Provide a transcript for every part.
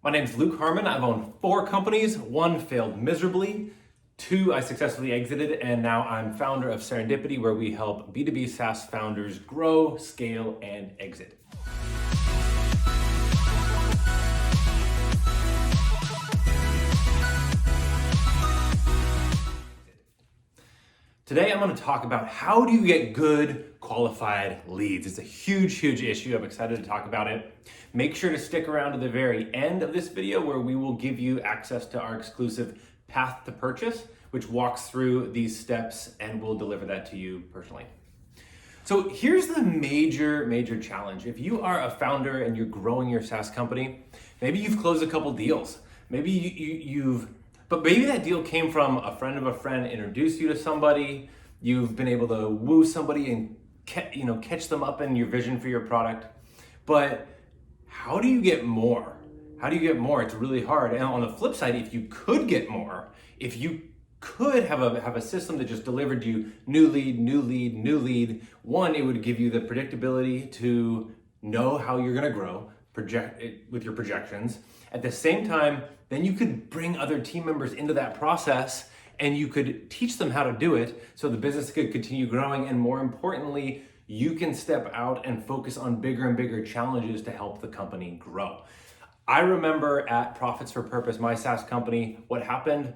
My name's Luke Harmon. I've owned 4 companies. 1 failed miserably. 2 I successfully exited, and now I'm founder of Serendipity, where we help B2B SaaS founders grow, scale, and exit. Today I'm going to talk about how do you get good qualified leads. It's a huge issue. I'm excited to talk about it. Make sure to stick around to the very end of this video where we will give you access to our exclusive Path2Purchase, which walks through these steps and we'll deliver that to you personally. So here's the major challenge. If you are a founder and you're growing your SaaS company, maybe you've closed a couple deals. Maybe but maybe that deal came from a friend of a friend introduced you to somebody. You've been able to woo somebody and catch them up in your vision for your product. But how do you get more? How do you get more? It's really hard. And on the flip side, if you could get more, if you could have a system that just delivered you new lead, one, it would give you the predictability to know how you're gonna grow, project it with your projections. At the same time, then you could bring other team members into that process and you could teach them how to do it so the business could continue growing, and more importantly, you can step out and focus on bigger and bigger challenges to help the company grow. I remember at Profits for Purpose, my SaaS company, what happened,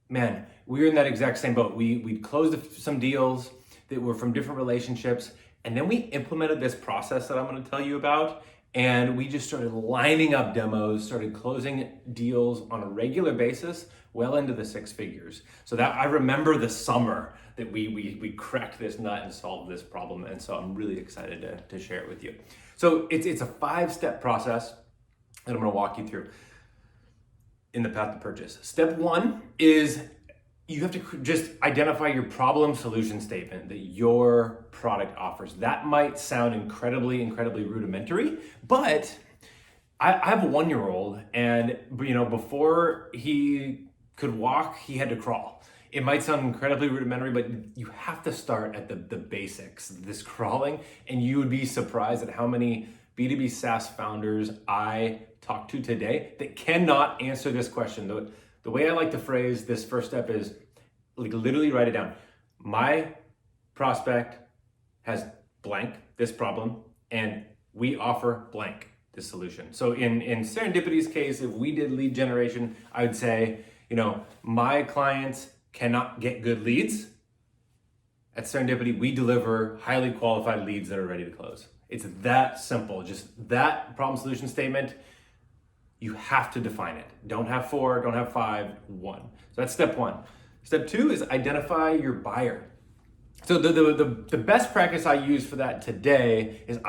man, we were in that exact same boat. We closed some deals that were from different relationships, and then we implemented this process that I'm gonna tell you about. And we just started lining up demos, started closing deals on a regular basis, well into the 6 figures. So that I remember the summer that we cracked this nut and solved this problem. And so I'm really excited to share it with you. So it's a 5-step process that I'm gonna walk you through in the Path2Purchase. Step 1 is you have to just identify your problem solution statement that your product offers. That might sound incredibly rudimentary, but I have a 1-year-old, and before he could walk, he had to crawl. It might sound incredibly rudimentary, but you have to start at the basics, this crawling, and you would be surprised at how many B2B SaaS founders I talk to today that cannot answer this question. The way I like to phrase this first step is literally write it down. My prospect has blank, this problem, and we offer blank, this solution. So in Serendipity's case, if we did lead generation, I would say, my clients cannot get good leads. At Serendipity, we deliver highly qualified leads that are ready to close. It's that simple, just that problem solution statement. You have to define it. Don't have 4, don't have 5, 1. So that's step 1. Step 2 is identify your buyer. So the best practice I use for that today is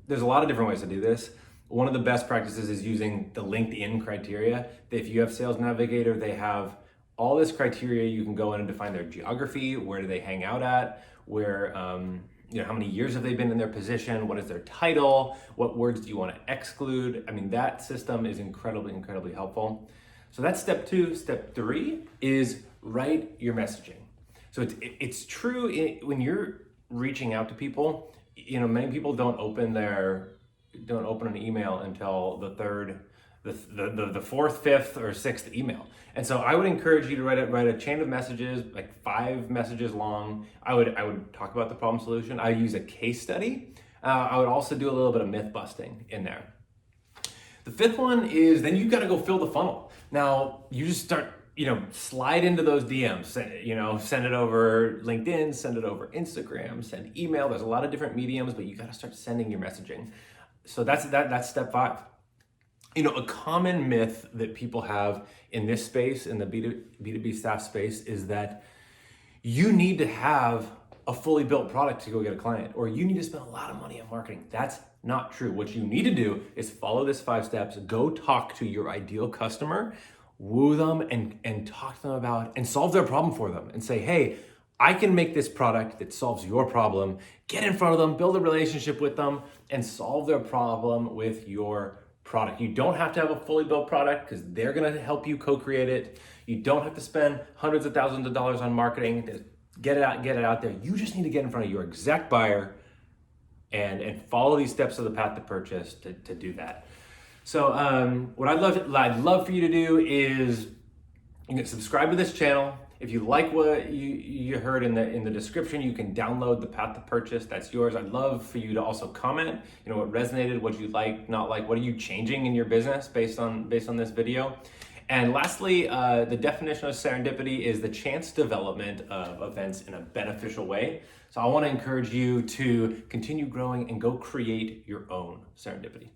there's a lot of different ways to do this. One of the best practices is using the LinkedIn criteria. If you have Sales Navigator, they have all this criteria. You can go in and define their geography, where do they hang out at, where, how many years have they been in their position? What is their title? What words do you want to exclude? I mean, that system is incredibly helpful. So that's step 2. Step 3 is write your messaging. So it's true when you're reaching out to people. Many people don't open an email until the 3rd, the 4th, 5th, or 6th email. And so I would encourage you to write a chain of messages, like 5 messages long. I would talk about the problem solution. I use a case study. I would also do a little bit of myth busting in there. The 5th one is then you got to go fill the funnel. Now you just start, slide into those DMs, send it over LinkedIn, send it over Instagram, send email. There's a lot of different mediums, but you got to start sending your messaging. So that's step 5. A common myth that people have in this space, in the B2B SaaS space, is that you need to have a fully built product to go get a client, or you need to spend a lot of money on marketing. That's not true. What you need to do is follow this 5 steps, go talk to your ideal customer, woo them and talk to them about and solve their problem for them and say, hey, I can make this product that solves your problem. Get in front of them, build a relationship with them, and solve their problem with your product. You don't have to have a fully built product because they're going to help you co-create it. You don't have to spend hundreds of thousands of dollars on marketing to get it out there. You just need to get in front of your exact buyer and follow these steps of the Path2Purchase to do that. So what I'd love for you to do is you can subscribe to this channel. If you like what you heard in the description, you can download the Path2Purchase. That's yours. I'd love for you to also comment, what resonated, what you like, not like, what are you changing in your business based on this video. And lastly, the definition of serendipity is the chance development of events in a beneficial way. So I want to encourage you to continue growing and go create your own serendipity.